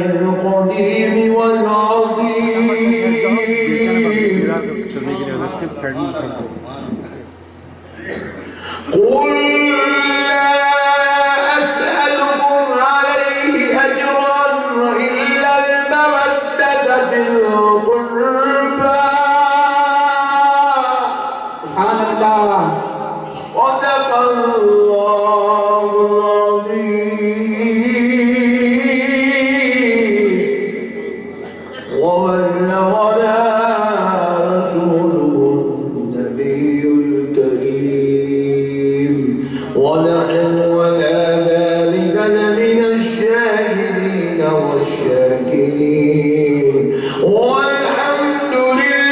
القديم والعظيم قل لا أسألكم عليه أجرا إلا المودة في القربى سبحان الله صدق الله العظيم وبلغنا رسوله النبي الكريم ونحن على ذلك لمن الشاهدين والشاكرين والحمد لله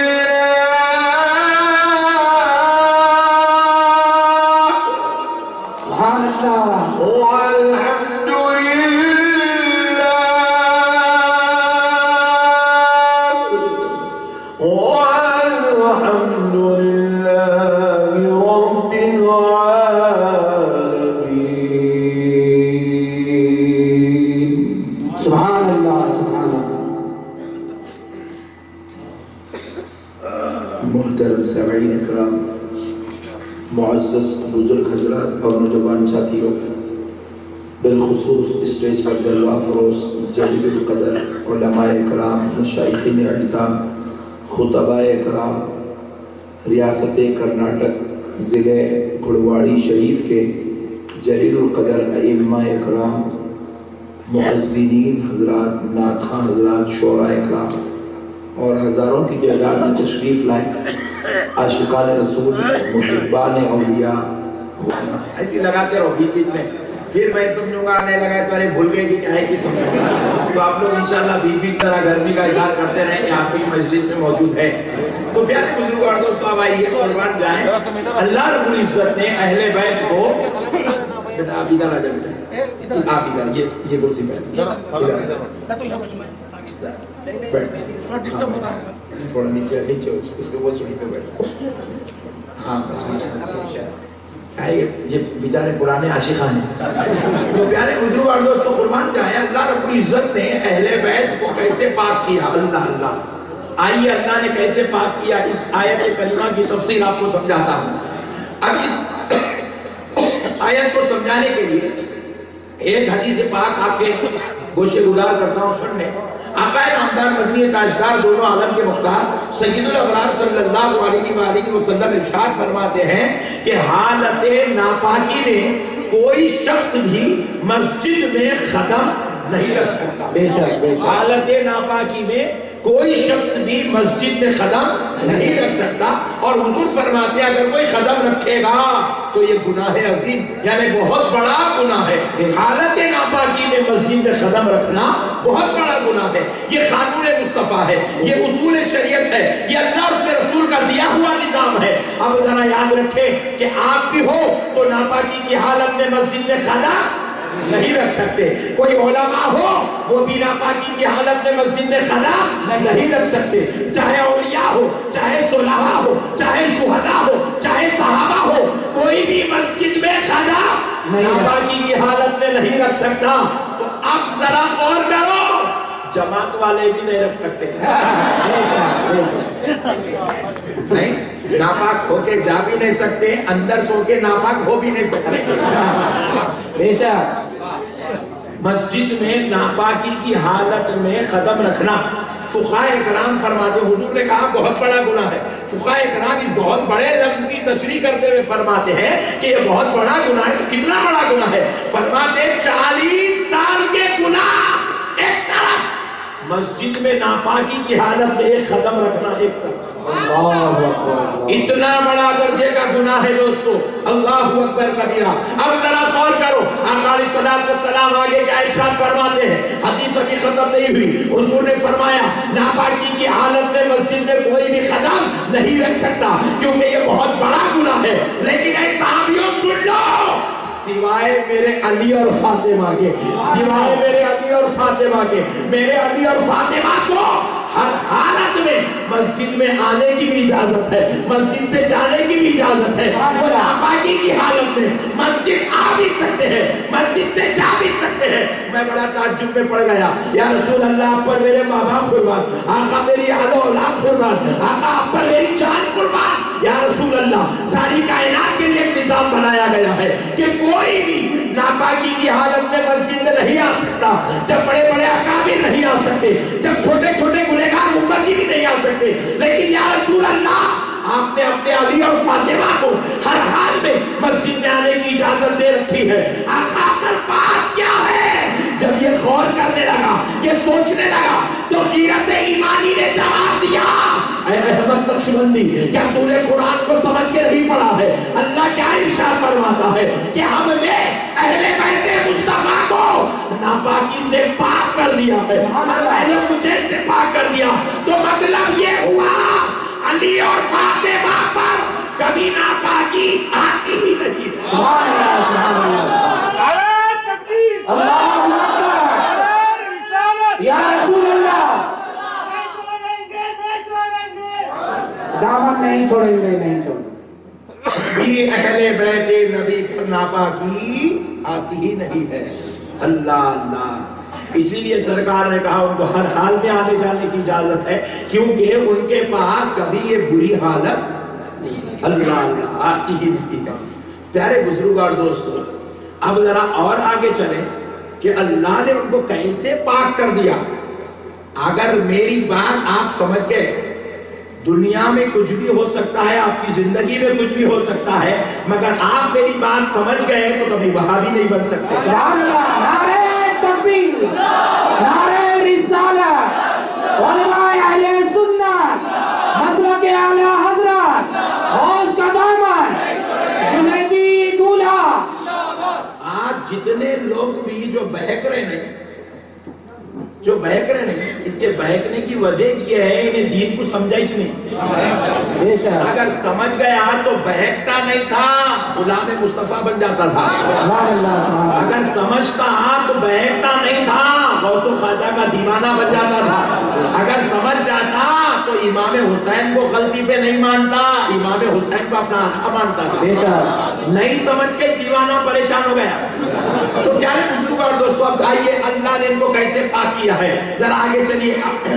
سبحان الله والحمد لله والحمد لله رب العالمين سبحان الله سبحان الله محترم سامعین اکرام، معزز بزرگ حضرات اور نوجوان ساتھیوں، بالخصوص اسٹیج پر جلوہ فروز جلیل القدر علماء اکرام، مشائخین اعظام، خطباء اکرام، ریاست کرناٹک ضلع گڑواڑی شریف کے جلیل القدر ائمہ اکرام، معززین حضرات، نعت خواں حضرات، شعراء اکرام اور ہزاروں کی تعداد میں تشریف لائے عاشقان رسول، محبان اولیاء، ایسی لگاتے رہو بیچ بیچ میں، پھر میں سمجھوں گا آنے لگا تو ارے بھول گئے کہ کیا ہے کی سمجھ تو آپ لوگ انشاءاللہ بیچ بیچ طرح گرمی کا اظہار کرتے رہیں کہ آپ کی مجلس میں موجود ہے. تو پیارے بزرگ اور دوستو اب آئیے قربان جائیں. اللہ رب العزت نے اہل بیت کو بیٹا آپ ادھر آ جائیں، بیٹا آپ ادھر یہ کرسی پہ تھوڑا نیچے نیچے اس پہ وہ سنی پہ بیٹھا. ہاں بس یہ بیچارے پرانے عاشقان ہیں. تو پیارے بزرگ اور دوستو قربان جائیں، اللہ رب العزت نے اہل بیت کو کیسے پاک کیا. اللہ اللہ آئیے اللہ نے کیسے پاک کیا اس آیت کریمہ کی تفصیل آپ کو سمجھاتا ہوں. اب اس آیت کو سمجھانے کے لیے ایک حدیث پاک آپ کے گوشے گزار کرتا ہوں سننے. آقا نامدار مدنی تاجدار دونوں عالم کے مختار سید الابرار صلی اللہ علیہ وآلہ وسلم ارشاد فرماتے ہیں کہ حالت ناپاکی میں کوئی شخص بھی مسجد میں قدم نہیں رکھ سکتا. حالت ناپاکی میں کوئی شخص بھی مسجد میں قدم نہیں رکھ سکتا. اور حضور فرماتے ہیں اگر کوئی قدم رکھے گا تو یہ گناہ عظیم یعنی بہت بڑا گناہ ہے. حالت ناپاکی میں مسجد میں قدم رکھنا بہت بڑا گناہ ہے. یہ قانون مصطفیٰ ہے، یہ اصول شریعت ہے، یہ اللہ اور اس کے رسول کا دیا ہوا نظام ہے. اب ذرا یاد رکھیں کہ آپ بھی ہو تو ناپاکی کی حالت میں مسجد میں قدم نہیں رکھ سکتے. کوئی علماء ہو وہ بھی ناپاکی کی حالت میں مسجد میں قدم نہیں رکھ سکتے. چاہے اولیاء ہو، چاہے صلحاء ہو، چاہے شہداء ہو، چاہے صحابہ ہو، کوئی بھی مسجد میں قدم ناپاکی کی حالت میں نہیں رکھ سکتا. تو اب ذرا غور کرو، جماعت والے بھی نہیں رکھ سکتے. نہیں ناپاک ہو کے جا بھی نہیں سکتے، اندر سو کے ناپاک ہو بھی نہیں سکتے. بے شک مسجد میں ناپاکی کی حالت میں قدم رکھنا فقہاء اکرام فرماتے، حضور نے کہا بہت بڑا گناہ ہے. فقہاء اکرام اس بہت بڑے لفظ کی تشریح کرتے ہوئے فرماتے ہیں کہ یہ بہت بڑا گناہ ہے. تو کتنا بڑا گناہ ہے؟ فرماتے 40 سال کے گناہ ایک طرف، مسجد میں ناپاکی کی حالت میں ایک قدم رکھنا ایک طرف. اتنا بڑا درجے کا گناہ ہے دوستو. اللہ اکبر کبیرہ. اب ذرا غور کرو، آقا علیہ السلام آگے کیا ارشاد فرماتے ہیں. حدیث ابھی ختم نہیں ہوئی. حضور نے فرمایا ناپاکی کی حالت میں مسجد میں کوئی بھی قدم نہیں رکھ سکتا کیونکہ یہ بہت بڑا گناہ ہے. لیکن اے صحابیوں سن لو، سوائے میرے علی اور فاطمہ کے، سوائے میرے علی اور فاطمہ کے، میرے علی اور فاطمہ کو ہر حالت میں مسجد میں آنے کی بھی اجازت ہے، مسجد سے جانے کی بھی اجازت ہے، وہ ناپاکی کی حالت میں مسجد آ بھی سکتے ہیں، مسجد سے جا بھی سکتے ہیں۔ میں بڑا تعجب میں پڑ گیا، یا رسول اللہ آپ پر میرے ماں باپ قربان، آقا میری اہل و اولاد قربان، آقا آپ پر میری جان قربان۔ یا رسول اللہ ساری کائنات کے لیے ایک نظام بنایا گیا ہے کہ کوئی بھی ناپاکی کی حالت میں مسجد میں نہیں آ سکتا، جب بڑے بڑے اکابر نہیں آ سکتے، جب چھوٹے چھوٹے گنہگار امتی بھی نہیں آ سکتے، لیکن یا رسول اللہ آپ نے اپنے علی اور فاطمہ کو ہر حال میں مسجد میں آنے کی اجازت دے رکھی ہے۔ آقا اصل بات کیا ہے؟ جب یہ غور کرنے لگا، یہ سوچنے لگا تو غیرت ایمانی نے جواب دیا، اے احمد نقشبندی، کیا تو نے قرآن کو سمجھ کے نہیں پڑھا ہے؟ اللہ کیا ارشاد فرماتا ہے کہ ہم نے اہل بیت مصطفیٰ کو ناپاکی سے پاک کر دیا ہے، اہل مجھے سے پاک کر دیا، تو مطلب یہ ہوا علی اور فاطمہ پر کبھی ناپاکی آتی ہی نہیں۔ سبحان اللہ، سبحان اللہ، اللہ اکبر، یا رسول اللہ، دامن نہیں چھوڑیں گے، نہیں چھوڑیں گے۔ یہ اہل بیت نبی پر ناپاکی آتی ہی نہیں ہے۔ اللہ اللہ، اسی لیے سرکار نے کہا ان کو ہر حال میں آنے جانے کی اجازت ہے، کیونکہ ان کے پاس کبھی یہ بری حالت اللہ اللہ آتی ہی نہیں ہے۔ پیارے بزرگ اور دوستو، اب ذرا اور آگے چلیں کہ اللہ نے ان کو کیسے پاک کر دیا۔ اگر میری بات آپ سمجھ گئے، دنیا میں کچھ بھی ہو سکتا ہے، آپ کی زندگی میں کچھ بھی ہو سکتا ہے، مگر آپ میری بات سمجھ گئے تو کبھی وہابی نہیں بن سکتے۔ نعرہ تکبیر، نعرہ رسالت، علماء اہل سنت، مسلک اعلی حضرت، غوث کا دامن، جنیدی دولہا۔ آج جتنے لوگ بھی جو بہک رہے ہیں، اس کے بہکنے کی وجہ یہ ہے انہیں دین کو سمجھائش نہیں۔ اگر سمجھ گیا تو بہکتا نہیں تھا، غلام مصطفیٰ بن جاتا تھا۔ اگر سمجھتا تو بہکتا نہیں تھا، غوث و خواجہ کا دیوانہ بن جاتا تھا۔ اگر سمجھ جاتا تو امام حسین کو غلطی پہ نہیں مانتا، امام حسین کو اپنا آقا مانتا تھا۔ نہیں سمجھ کے دیوانہ پریشان ہو گیا۔ تو پیارے بزرگ اور دوستو، اب آئیے اللہ نے ان کو کیسے پاک کیا ہے، ذرا آگے چلیے۔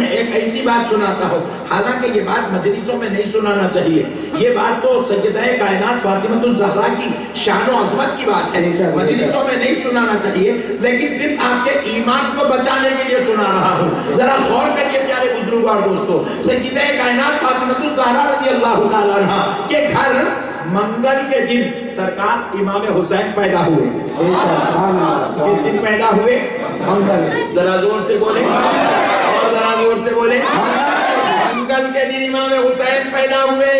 ایک ایسی بات سناتا ہوں، حالانکہ یہ بات مجلسوں میں نہیں سنانا چاہیے، یہ بات تو سیدہ کائنات فاطمہ الزہرا کی شان و عظمت کی بات ہے، مجلسوں میں نہیں سنانا چاہیے، لیکن صرف آپ کے ایمان کو بچانے کے لیے سنا رہا ہوں۔ ذرا غور کریے پیارے بزرگ اور دوستو، سیدہ کائنات فاطمہ الزہرا رضی اللہ تعالیٰ عنہ کے گھر منگل کے دن سرکار امام حسین پیدا ہوئے۔ کس دن پیدا ہوئے؟ منگل۔ ذرا زور سے بولیں، اور ذرا زور سے بولیں۔ منگل کے دن امام حسین پیدا ہوئے،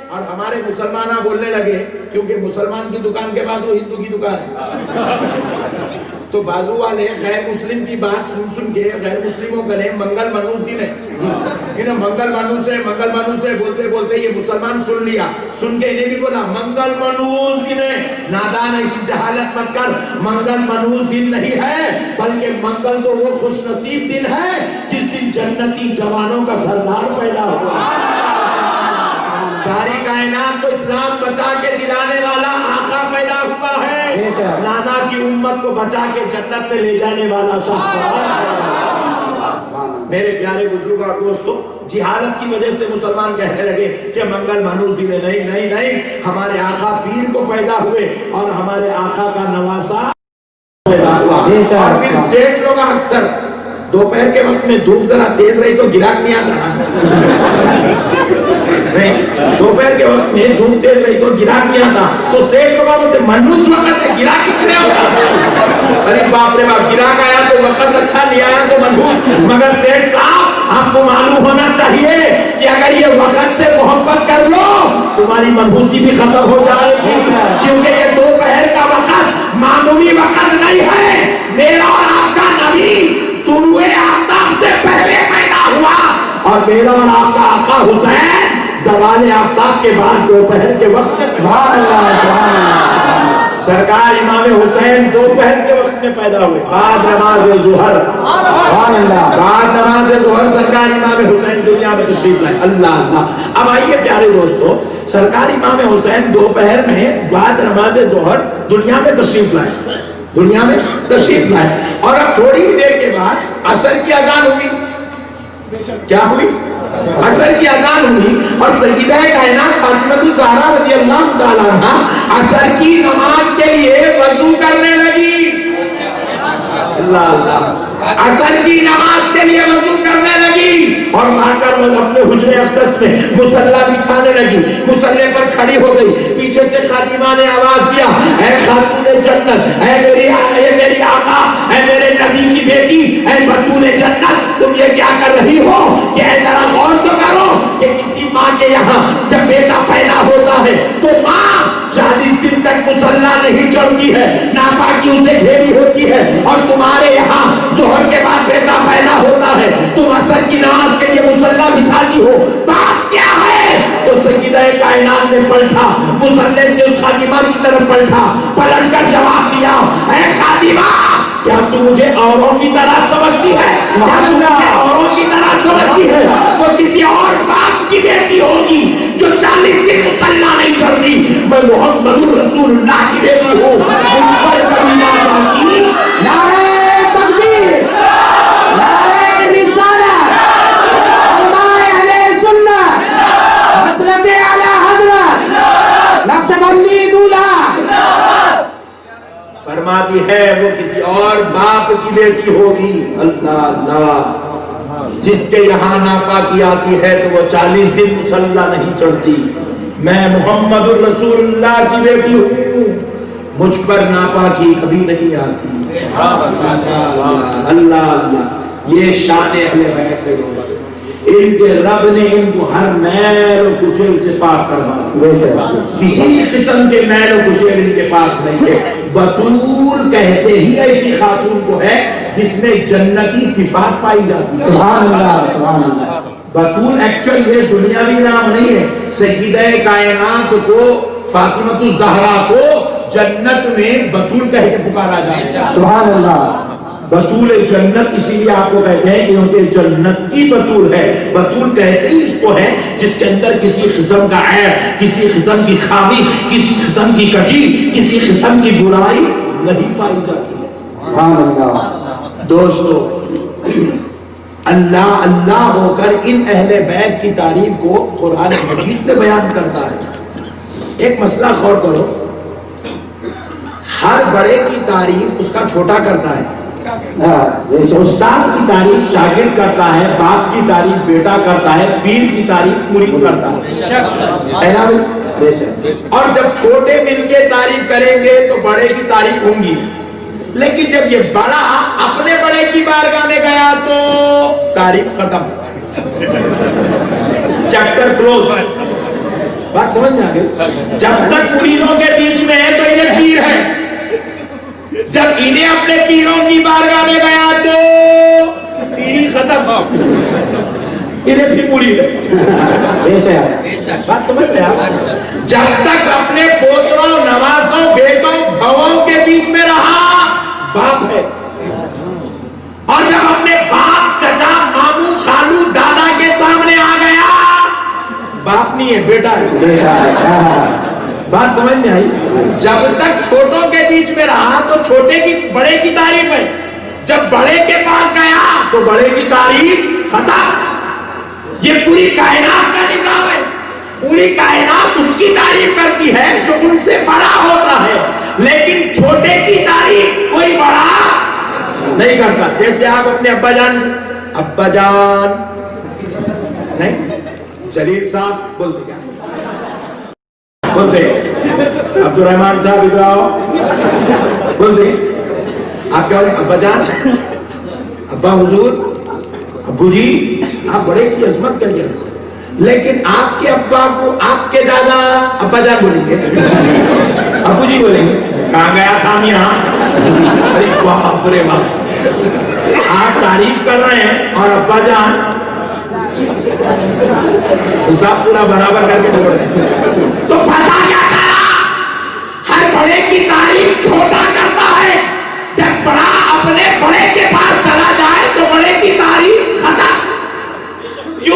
اور ہمارے مسلمان بولنے لگے، کیونکہ مسلمان کی دکان کے بعد وہ ہندو کی دکان ہے، تو بازو والے غیر مسلم کی بات سن کے غیر مسلموں کا نام منگل منوس دن ہے، منگل منوس ہے بولتے بولتے یہ مسلمان سن لیا، سن کے انہیں بھی بولا منگل منوس دن ہے۔ نادان ایسی جہالت مت کر، منگل منوس دن نہیں ہے، بلکہ منگل تو وہ خوش نصیب دن ہے جس دن جنتی جوانوں کا سردار پیدا ہوا۔ ساری کائنات کو اسلام بچا کے دلانے والا آقا پیدا ہوا ہے، نانا کی امت کو بچا کے جنت میں لے جانے والا شخص۔ میرے پیارے بزرگ اور دوستو، جہالت کی وجہ سے مسلمان کہنے لگے کہ منگل منوس دن ہے۔ نہیں، ہمارے آقا پیر کو پیدا ہوئے اور ہمارے آقا کا نواسا پیدا ہوا۔ اور پھر سیٹ لوگ اکثر دوپہر کے وقت میں دھوپ ذرا تیز رہی تو گراہک نہیں آتا، نہیں دوپہر کے وقت میں دھوپ تیز رہی تو گراہک نہیں آتا، تو سیٹ لوگ بولتے منوس وقت ہے، گراہک کچھ نہیں ہوتا۔ ارے باپ رے باپ، گراہک آیا تو وقت اچھا نہیں آیا تو منوس۔ مگر سیٹ صاحب، آپ کو معلوم ہونا چاہیے کہ اگر یہ وقت سے محبت کر لو تمہاری منحوسی بھی ختم ہو جائے گی، کیونکہ یہ دوپہر کا وقت معمولی وقت نہیں ہے۔ میرا اور آپ کا نبی طلوع آفتاب سے پہلے پیدا ہوا، اور میرا اور آپ کا آقا حسین زوال آفتاب کے بعد دوپہر کے وقت میں سرکار امام حسین دوپہر کے وقت میں پیدا ہوئے، بعد نماز ظہر، بعد نماز ظہر سرکار امام حسین دنیا میں تشریف لائے. اللہ اللہ. اب آئیے پیارے دوستو, سرکار امام حسین دوپہر میں بعد نماز ظہر دنیا میں تشریف لائے, دنیا میں تشریف لائے, اور اب تھوڑی ہی دیر کے بعد عصر کی اذان ہوئی. کیا ہوئی؟ عصر کی اذان ہوئی, اور سیدہ کائنات فاطمہ الزہرا رضی اللہ تعالیٰ عنہا عصر کی نماز کے لیے وضو کرنے لگی. اللہ اللہ. عصر کی نماز کے لیے وضو کرنے لگی, اور آ کر وہ اپنے حجرے اقدس میں مصلی بچھانے لگی, مصلی پر کھڑی ہو گئی. پیچھے سے خادمہ نے آواز دیا, اے خاتون جنت, اے میری آقا, اے میرے نبی کی بیٹی, اے بطول جنت, تم یہ کیا کر رہی ہو؟ کہ اے ذرا غور تو کرو کہ کسی ماں کے یہاں جب بیٹا پیدا ہوتا ہے تو ماں 40 دن تک مصلی نہیں چڑھتی ہے, ناپاکی اسے گھیری ہوتی ہے, اور تمہارے یہاں ظہر کے بعد بیٹا پیدا ہوتا ہے, تم عصر کی نماز کے لیے مصلی بچھاتی ہو, بات کیا ہے؟ تو سیدہ کائنات نے پلٹا, مصلی سے اس خادمہ کی طرف پلٹا, پلٹ کر جواب دیا, اے خادمہ, کیا تو مجھے اوروں کی طرح سمجھتی ہے؟ کیا تو مجھے اوروں کی طرح سمجھتی ہے؟ وہ کسی اور باپ کی بیٹی ہوگی جو 40 دن مصلی نہیں چڑھتی. میں محمد رسول اللہ کی بیٹی ہوں, مجھ پر کبھی نہ آتی. نعرہ تکبیر, نعرہ رسالت, علماء اہل سنت, مسلک اعلی حضرت, نقشبندی دولہا. فرماتی ہے وہ کسی اور باپ کی بیٹی ہوگی. اللہ اللہ. جس کے یہاں ناپاکی آتی ہے تو وہ 40 دن مصلی نہیں چڑھتی. میں محمد الرسول اللہ کی بیٹی ہوں, مجھ پر ناپاکی کبھی نہیں آتی. اللہ اللہ. یہ شان اہل بیت ہے. ان کے رب نے ان کو ہر میل و کچیل سے پاک کروا, کسی قسم کے میل و کچیل ان کے پاس نہیں ہے. بطول کہتے ہی ایسی خاتون کو ہے جس میں جنتی صفات پائی جاتی ہے. سبحان اللہ, سبحان اللہ. بطول ایکچوئل یہ دنیاوی نام نہیں ہے. سیدہ کائنات کو, فاطمہ الزہرا کو جنت میں بطول کہہ کے پکارا جائے گا. سبحان اللہ. بطول جنت اسی لیے آپ کو کہتے ہیں کیونکہ جنت کی بطول ہے. بطول کہتے ہی اس کو ہے جس کے اندر کسی قسم کا عیب, کسی قسم کی خامی, کسی قسم کی کجی, کسی قسم کی برائی نہیں پائی جاتی ہے. سبحان اللہ. دوستو, اللہ اللہ ہو کر ان اہل بیت کی تعریف کو قرآن مجید میں بیان کرتا ہے. ایک مسئلہ غور کرو, ہر بڑے کی تعریف اس کا چھوٹا کرتا ہے. استاد کی تعریف شاگرد کرتا ہے, باپ کی تعریف بیٹا کرتا ہے, پیر کی تعریف مرید کرتا ہے. اور جب چھوٹے مل کے تعریف کریں گے تو بڑے کی تعریف ہوں گی, لیکن جب یہ بڑا اپنے بڑے کی بارگاہ میں گیا تو تعریف ختم, چیپٹر کلوز. بات سمجھ میں آ گئی؟ جب تک مریدوں کے بیچ میں ہے تو انہیں پیر ہے, جب انہیں اپنے پیروں کی بارگاہ میں گیا تو پیری ختم, انہیں بھی مرید ہے. بات سمجھ میں آ گئی؟ جب تک اپنے پوتروں, نوازوں, بیٹوں, بھووں کے بیچ میں رہا باپ ہے, اور جب اپنے باپ, چچا, ماموں, خالو, دادا کے سامنے آ گیا باپ نہیں ہے, بیٹا ہے. بات سمجھ میں آئی؟ جب تک چھوٹوں کے بیچ میں رہا تو چھوٹے کی, بڑے کی تعریف ہے, جب بڑے کے پاس گیا تو بڑے کی تعریف ختم. یہ پوری کائنات کا نظام ہے. پوری کائنات اس کی تعریف کرتی ہے جو ان سے بڑا ہوتا ہے, لیکن چھوٹے کی تعریف کوئی بڑا نہیں کرتا. جیسے آپ اپنے ابا جان نہیں, جلیل صاحب بولتے کیا بولتے, عبد الرحمان صاحب ادھر آؤ بولتے, آپ کیا بولتے؟ ابا جان, ابا حضور, ابو جی, آپ بڑے کی عظمت کریے. لیکن آپ کے ابا کو آپ کے دادا ابا جان بولیں گے, ابو جی بولیں گے. کہاں گیا تھا ہم یہاں؟ ارے باپ رے باپ, آپ تعریف کر رہے ہیں اور ابا جان حساب پورا برابر کر کے چھوڑ رہے ہیں. تو پتا کیا کرا, ہر بڑے کی تعریف چھوٹا کرتا ہے. جب بڑا اپنے بڑے کے پاس چلا جائے تو بڑے کی تعریف ختم.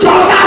14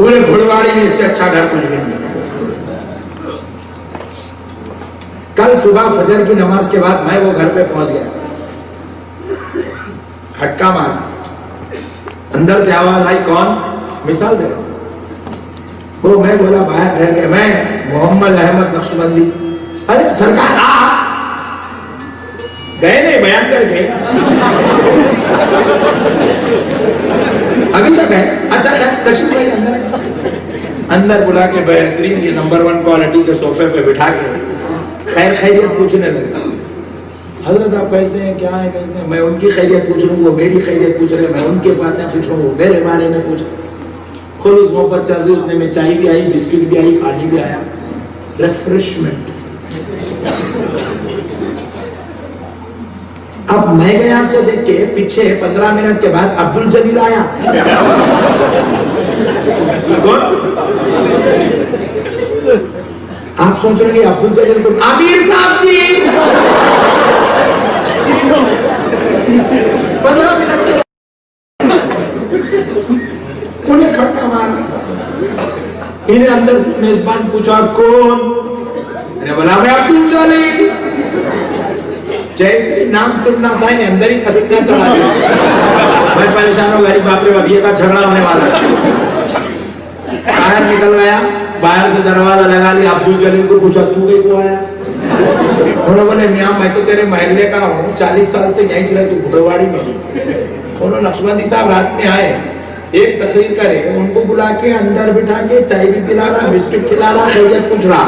پورے گھڑواڑی میں اس سے اچھا گھر کچھ بھی نہیں. کل صبح فجر کی نماز کے بعد میں وہ گھر پہ پہنچ گیا, کھٹکا مارا, اندر سے آواز آئی, کون؟ مثال دے رہا ہوں. وہ میں بولا باہر رہ گیا, میں محمد احمد نقشبندی. ارے سرکار آپ گئے نہیں بیان کر کے ابھی تک ہے؟ اچھا تشریف لائے اندر بلا کے بہترین کی نمبر 1 کوالٹی کے صوفے پہ بٹھا کے خیر خیریت پوچھنے لگے. حضرت آپ کیسے ہیں, کیا ہے, کیسے ہیں؟ میں ان کی خیریت پوچھ رہا ہوں, وہ میری خیریت پوچھ رہے ہیں, میں ان کے باتیں پوچھ رہا ہوں, وہ میرے بارے میں پوچھ رہے ہیں. خلوص محبت چل رہی, اتنے میں چائے بھی آئی, بسکٹ بھی آئی, پانی بھی آیا, ریفریشمنٹ. اب میں گیا سے دیکھ کے پیچھے 15 منٹ کے بعد عبد الجلیل آیا. آپ سوچ رہے ہیں عبد الجلیل کو عامر صاحب جی 15 منٹ انہیں کھٹکا مارا. انہیں اندر سے میزبان پوچھا کون؟ انہیں بولا میں عبد الجلیل. جیسے نام سننا تھا انہیں اندر ہی چھسکنا چڑھا دیا. میں پریشان ہو غریب باپ رے باپ, یہ کا جھگڑا ہونے والا ہے. باہر نکل گیا, باہر سے دروازہ لگا لیا, عبد الجلیل کو پوچھا تو گئی کو آیا؟ انہوں بولے میاں میں تو تیرے محلے کا ہوں, 40 سال سے یہیں چلے, تو گھڑواڑی میں. انہوں نقشبندی صاحب رات میں آئے, ایک تقریر کرے, ان کو بلا کے اندر بٹھا کے چائے بھی پلا رہا, بسکٹ کھلا رہا, خیریت پوچھ رہا.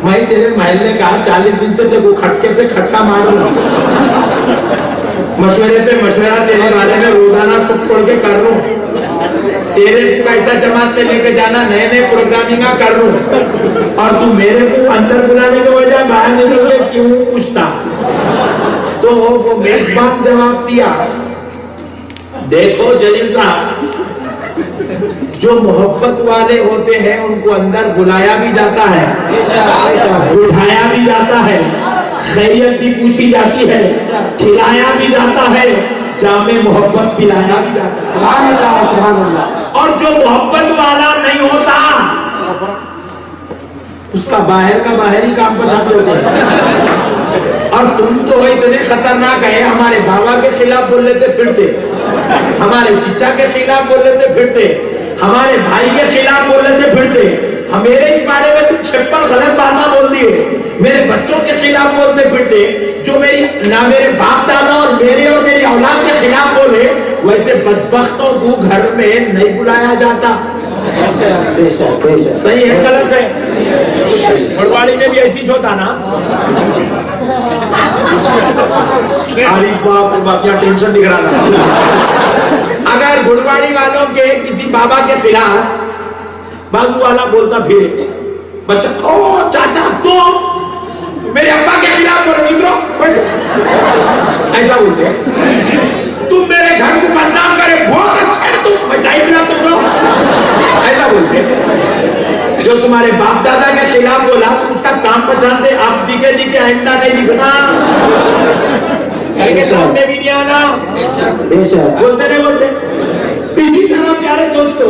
میں تیرے محلے کا 40 دن سے تیرے کھٹکے پہ کھٹکا مار رہا ہوں, مشورے پہ مشورہ دینے والے میں روزانہ سب چھوڑ کے کر رہا ہوں, تیرے کو ایسا جماعت میں لے کے جانا, نئے نئے پروگرامنگ کر رہا ہوں, اور تو میرے کو اندر بلانے کے وجہ باہر نکل کے کیوں پوچھتا؟ تو وہ میزبان جواب دیا, دیکھو جلیل صاحب, جو محبت والے ہوتے ہیں ان کو اندر بلایا بھی جاتا ہے, اٹھایا بھی جاتا ہے, خیریت بھی پوچھی جاتی ہے, کھلایا بھی جاتا ہے, جامع محبت پلایا بھی جاتا ہے. اور جو محبت والا نہیں ہوتا اس کا باہر کا باہر ہی کام پچھاتے ہوتے ہیں. اور تم تو اتنے خطرناک ہے, ہمارے بابا کے خلاف بول لیتے پھرتے, ہمارے چچا کے خلاف بول لیتے پھرتے, ہمارے بھائی کے خلاف بول لیتے پھرتے, میرے اس بارے میں تم 56 غلط باتیں بول دیے, میرے بچوں کے خلاف بولتے پھرتے, جو میری نہ میرے باپ دادا اور میرے اور میری اولاد کے خلاف بولے, ویسے بدبختوں کو گھر میں نہیں بلایا جاتا. صحیح ہے غلط ہے؟ گھڑواڑی میں بھی ایسی چھوٹا نا, کیا ٹینشن دکھ رہا تھا. اگر گھڑواڑی والوں کے کسی بابا کے خلاف بازو والا بولتا پھر بچہ, او چاچا تم میرے ابا کے خلاف بولو, مترو ایسا بولتے, تم میرے گھر کو بدنام کرے, بہت اچھا ہے تم, میں چائے پلا تم, ایسا بولتے. جو تمہارے باپ دادا کے خلاف بولا اس کا کام پہچانتے, آپ دکھے دکھے آئندہ نہیں دکھنا, گھر کے سامنے بھی نہیں آنا, بولتے نہیں بولتے. اسی طرح پیارے دوستو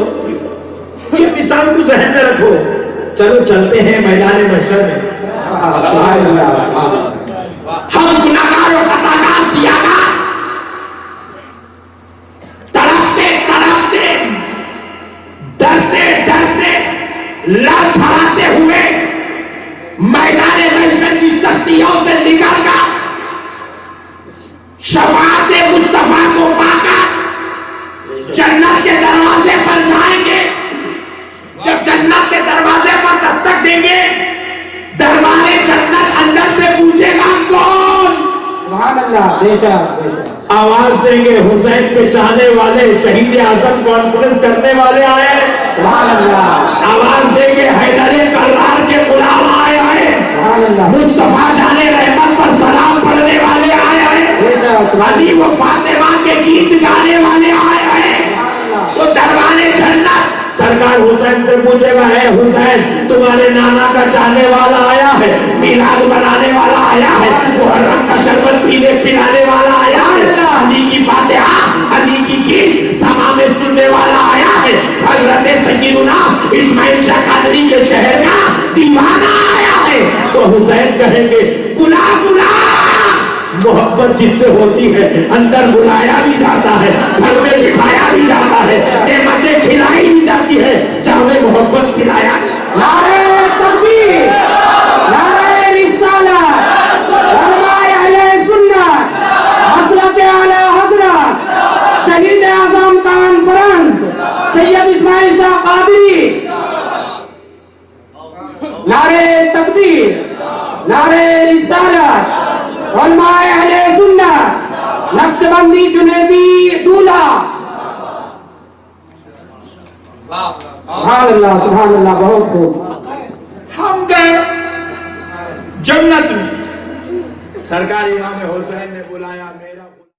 یہ مثال کو ذہن میں رکھو. چلو چلتے ہیں میدان محشر میں. ہم گناہگار اور خطاکار سیاہگار تڑپتے تڑپتے ڈرتے ڈرتے لڑ پھڑاتے ہوئے میدان محشر کی سختیوں سے نکل کر شفاعت مصطفیٰ کو پا کر جنت کے دروازے پر جائیں گے. جب جنت کے دروازے پر دستک دیں گے, دروازے جنت اندر سے پوچھے گا کون؟ سبحان اللہ. آواز دیں گے حسین کے چاہنے والے, شہید اعظم کانفرنس کرنے والے آئے. سبحان اللہ. آواز دیں گے حیدر کرار کے غلام آئے آئے. مصطفیٰ جانے رحمت پر سلام پڑھنے والے آئے آئے. علی و فاطمہ کے گیت گانے والے آئے آئے. تو دروازے جنت سرکار حسین سے پوچھے گا, ہے حسین تمہارے نانا کا چاہنے والا آیا ہے, میلاد بنانے والا آیا ہے, محرم کا شربت پینے پلانے والا آیا ہے, علی کی فاتحہ علی کی گیت سما میں سننے والا آیا ہے, حضرت سید کے شہر کا دیوانہ آیا ہے تو حسین کہیں گے بلا بلا. محبت جس سے ہوتی ہے اندر بلایا بھی جاتا ہے, گھر میں بٹھایا بھی جاتا ہے, نعمتیں کھلائی بھی جاتی ہے, چاہے محبت کھلایا. نعرہ تکبیر, نعرہ رسالت, علماء اہل سنت, حضرت اعلی حضرت شہید اعظم کانفرنس سید اسماعیل شاہ قادری. نعرہ تکبیر, نعرہ رسالت, علماء اہل سنت, نقشبندی جنیدی دولہا. سبحان اللہ, سبحان اللہ, بہت خوب. ہم گئے جنت میں, سرکار امام حسین نے بلایا.